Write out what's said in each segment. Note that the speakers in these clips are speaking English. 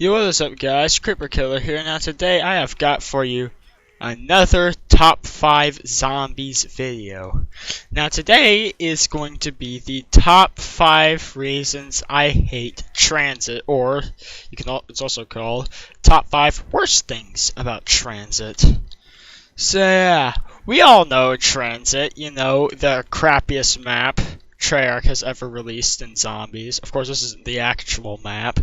Yo, what is up guys, Creeper Killer here. Now today I have got for you another top 5 zombies video. Now today is going to be the top 5 reasons I hate Transit, or it's also called top 5 worst things about Transit. So yeah, we all know Transit, you know, the crappiest map Treyarch has ever released in zombies. Of course this isn't the actual map.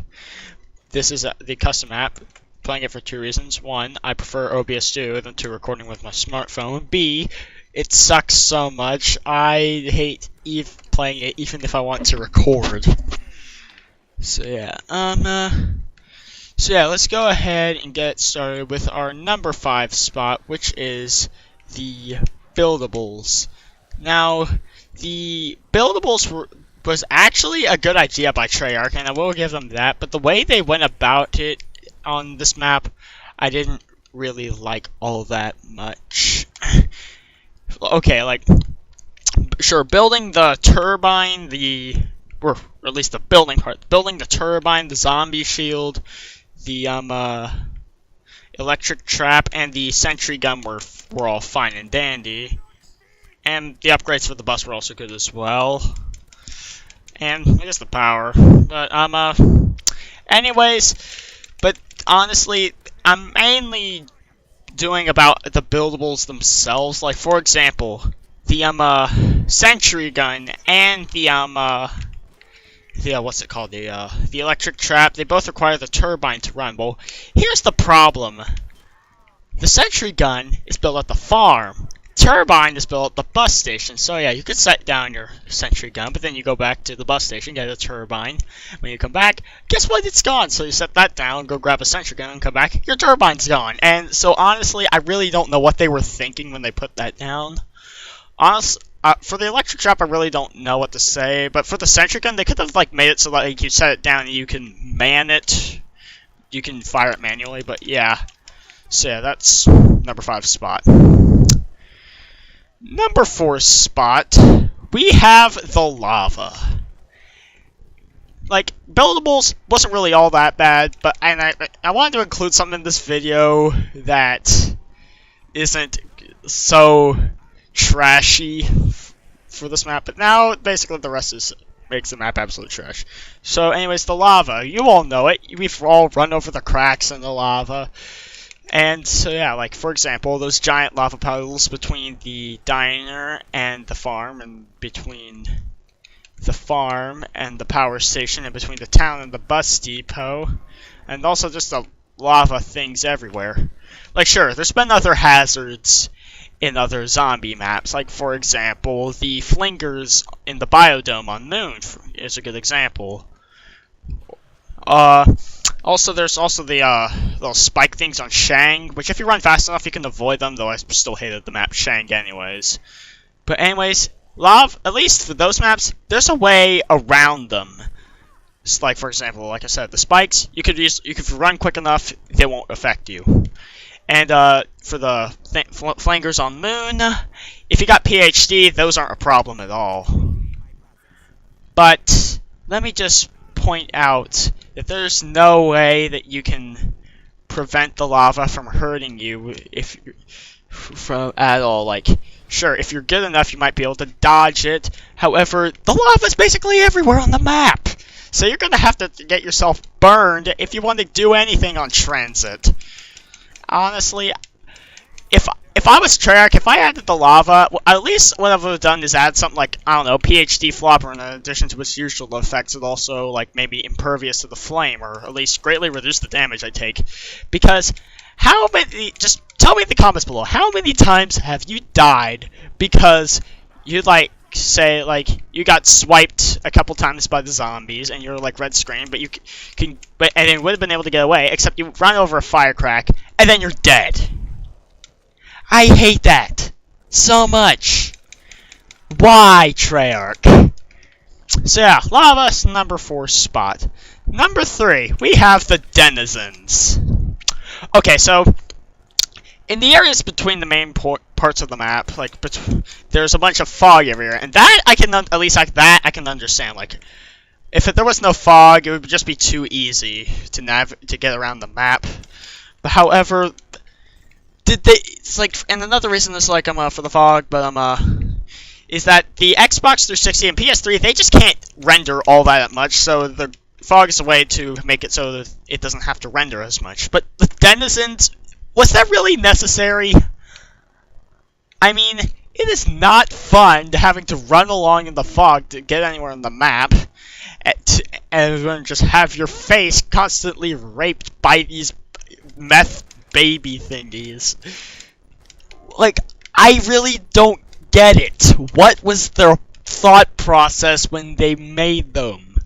This is the custom app. Playing it for 2 reasons. 1, I prefer OBS 2 than to recording with my smartphone. B, it sucks so much. I hate playing it even if I want to record. So yeah, let's go ahead and get started with our number 5 spot, which is the buildables. Now, the buildables was actually a good idea by Treyarch, and I will give them that, but the way they went about it on this map, I didn't really like all that much. Okay, like, sure, building the turbine, or at least the building part, building the turbine, the zombie shield, the electric trap, and the sentry gun were all fine and dandy, and the upgrades for the bus were also good as well. And I guess the power, but anyways, but honestly, I'm mainly doing about the buildables themselves. Like, for example, the sentry gun and the what's it called, the electric trap, they both require the turbine to run. Well, here's the problem: the sentry gun is built at the farm. Turbine is built at the bus station. So yeah, you could set down your sentry gun, but then you go back to the bus station, get a turbine. When you come back, guess what? It's gone. So you set that down, go grab a sentry gun, and come back. Your turbine's gone. And so honestly, I really don't know what they were thinking when they put that down. Honestly, for the electric trap, I really don't know what to say. But for the sentry gun, they could have like made it so that like, you set it down and you can man it. You can fire it manually. But yeah. So yeah, that's number 5 spot. Number 4 spot, we have the lava. Like, buildables wasn't really all that bad, but I wanted to include something in this video that isn't so trashy for this map, but now basically the rest makes the map absolute trash. So anyways, the lava, you all know it. We've all run over the cracks in the lava. And so yeah, like for example, those giant lava puddles between the diner and the farm, and between the farm and the power station, and between the town and the bus depot, and also just the lava things everywhere. Like sure, there's been other hazards in other zombie maps, like for example, the flingers in the biodome on Moon is a good example. Also, there's also the little spike things on Shang, which if you run fast enough, you can avoid them, though I still hated the map Shang anyways. But anyways, at least for those maps, there's a way around them. It's like, for example, like I said, the spikes, you could run quick enough, they won't affect you. And for the flangers on Moon, if you got PhD, those aren't a problem at all. But let me just point out that there's no way that you can prevent the lava from hurting you at all. Like, sure, if you're good enough, you might be able to dodge it. However, the lava's basically everywhere on the map, so you're gonna have to get yourself burned if you want to do anything on Transit. Honestly, if I was Treyarch, if I added the lava, at least what I would have done is add something like, I don't know, PhD flopper in addition to its usual effects, and also like maybe impervious to the flame, or at least greatly reduce the damage I take. Because just tell me in the comments below, how many times have you died because you say you got swiped a couple times by the zombies and you're like red screen, but and then would have been able to get away, except you run over a fire crack and then you're dead. I hate that so much. Why, Treyarch? So yeah, lava's number 4 spot. Number 3, we have the denizens. Okay, so in the areas between the main parts of the map, like there's a bunch of fog everywhere, and that I can understand. Like, If there was no fog, it would just be too easy to get around the map. But however, it's like, and another reason is like for the fog, but is that the Xbox 360 and PS3, they just can't render all that much, so the fog is a way to make it so that it doesn't have to render as much. But the denizens, was that really necessary? I mean, it is not fun having to run along in the fog to get anywhere on the map, and then just have your face constantly raped by these meth baby thingies. Like, I really don't get it. What was their thought process when they made them?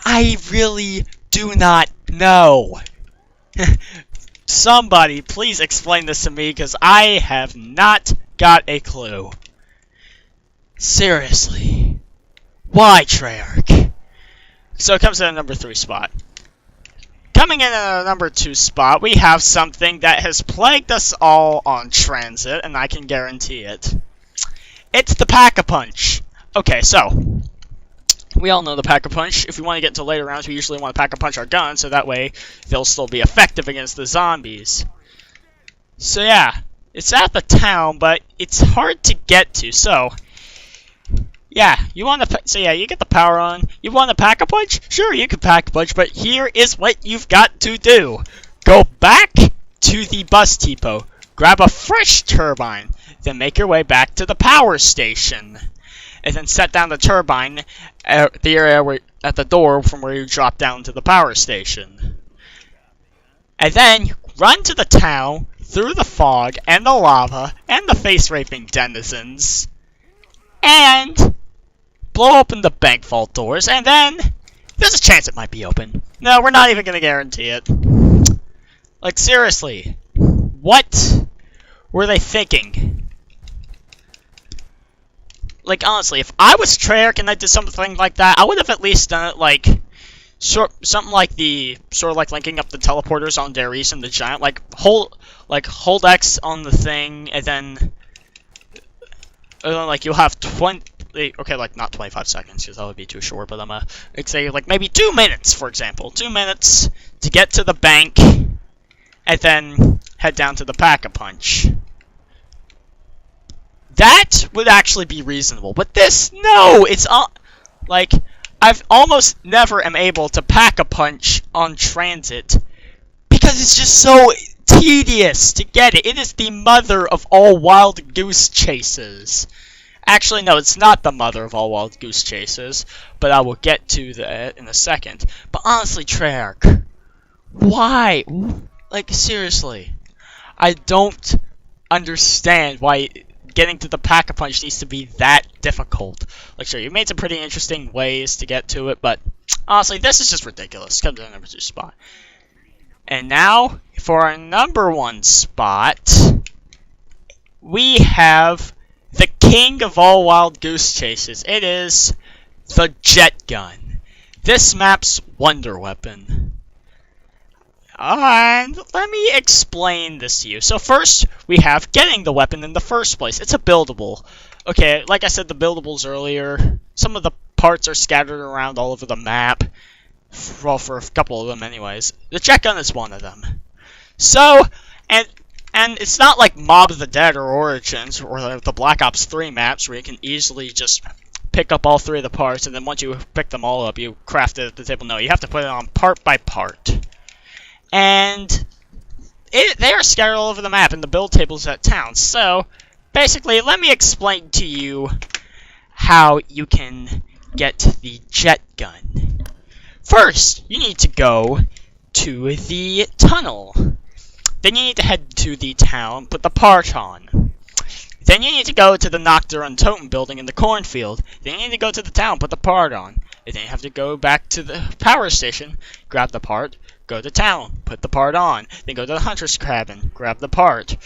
I really do not know. Somebody, please explain this to me, because I have not got a clue. Seriously. Why, Treyarch? So it comes in at number 3 spot. Coming in at our number 2 spot, we have something that has plagued us all on Transit, and I can guarantee it. It's the Pack-a-Punch. Okay, so we all know the Pack-a-Punch. If we want to get into later rounds, we usually want to Pack-a-Punch our guns, so that way they'll still be effective against the zombies. So yeah, it's at the town, but it's hard to get to, so yeah, you get the power on. You want to Pack-a-Punch? Sure, you can Pack-a-Punch, but here is what you've got to do. Go back to the bus depot, grab a fresh turbine, then make your way back to the power station, and then set down the turbine at the area at the door from where you drop down to the power station. And then run to the town, through the fog, and the lava, and the face-raping denizens, and blow open the bank vault doors, and then there's a chance it might be open. No, we're not even going to guarantee it. Like, seriously, what were they thinking? Like, honestly, if I was Treyarch and I did something like that, I would have at least done it like something like linking up the teleporters on Darius and the Giant, like hold X on the thing, and then like you'll have 20. Okay, like not 25 seconds because that would be too short, but I'd say like maybe 2 minutes, for example, 2 minutes to get to the bank, and then head down to the Pack-a-Punch. That would actually be reasonable, but this, no, it's like I've almost never am able to Pack-a-Punch on Transit because it's just so tedious to get it. It is the mother of all wild goose chases. Actually, no, it's not the mother of all wild goose chases, but I will get to that in a second. But honestly, Treyarch, why? Like, seriously, I don't understand why getting to the Pack-a-Punch needs to be that difficult. Like, sure, you made some pretty interesting ways to get to it, but honestly, this is just ridiculous. Come to the number 2 spot. And now, for our number 1 spot, we have the king of all wild goose chases. It is the jet gun. This map's wonder weapon. And let me explain this to you. So first, we have getting the weapon in the first place. It's a buildable. Okay, like I said, the buildables earlier, some of the parts are scattered around all over the map. Well, for a couple of them anyways. The jet gun is one of them. So, and it's not like Mob of the Dead or Origins or the Black Ops 3 maps where you can easily just pick up all 3 of the parts, and then once you pick them all up, you craft it at the table. No, you have to put it on part by part. And they are scattered all over the map in the build tables at town. So, basically, let me explain to you how you can get the jet gun. First, you need to go to the tunnel. Then you need to head to the town, put the part on. Then you need to go to the Nocturne Totem building in the cornfield. Then you need to go to the town, put the part on. And then you have to go back to the power station, grab the part, go to town, put the part on. Then go to the Hunter's Cabin, grab the part,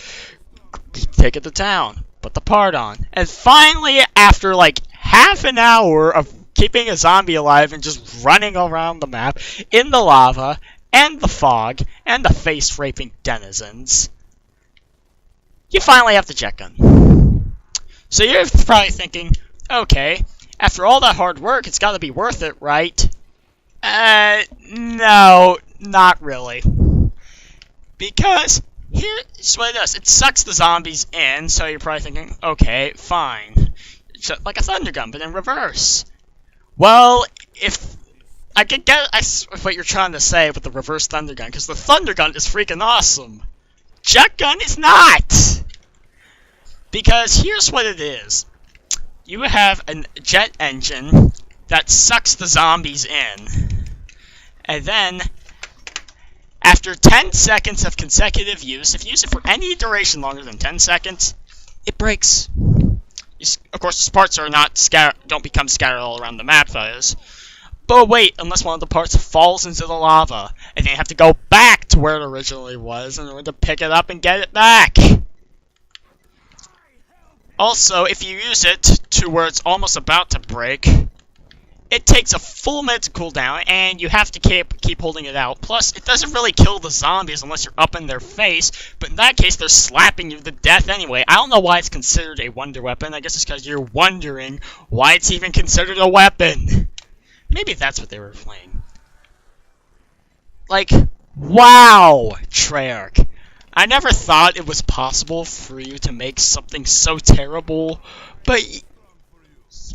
take it to town, put the part on. And finally, after like half an hour of keeping a zombie alive and just running around the map, in the lava, and the fog, and the face-raping denizens, you finally have the jet gun. So you're probably thinking, okay, After all that hard work, it's gotta be worth it, right? No, not really. Because here's what it does. It sucks the zombies in, so you're probably thinking, okay, fine. It's like a thunder gun, but in reverse. Well, if I could get what you're trying to say with the reverse thunder gun, because the thunder gun is freaking awesome. Jet gun is not! Because here's what it is. You have a jet engine that sucks the zombies in. And then, after 10 seconds of consecutive use, if you use it for any duration longer than 10 seconds, it breaks. Of course, the parts are don't become scattered all around the map, that is. But wait, unless one of the parts falls into the lava, and then you have to go back to where it originally was in order to pick it up and get it back. Also, if you use it to where it's almost about to break, it takes a full minute to cool down, and you have to keep holding it out. Plus, it doesn't really kill the zombies unless you're up in their face, but in that case, they're slapping you to death anyway. I don't know why it's considered a wonder weapon. I guess it's because you're wondering why it's even considered a weapon. Maybe that's what they were playing. Like, wow, Treyarch. I never thought it was possible for you to make something so terrible, but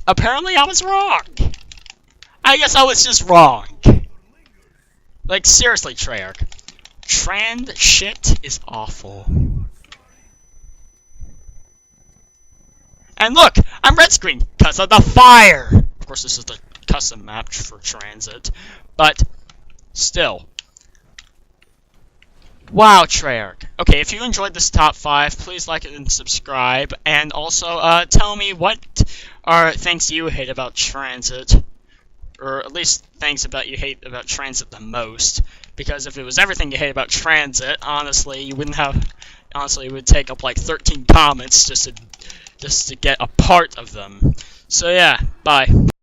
apparently I was wrong. I guess I was just wrong. Like, seriously, Treyarch. Transhit is awful. And look, I'm red screen because of the fire! Of course, this is the custom map for Transit, but still. Wow, Treyarch. Okay, if you enjoyed this top 5, please like it and subscribe, and also tell me what are things you hate about Transit, or at least things you hate about Transit the most, because if it was everything you hate about Transit, honestly, you wouldn't have, it would take up like 13 comments just to get a part of them. So yeah, bye.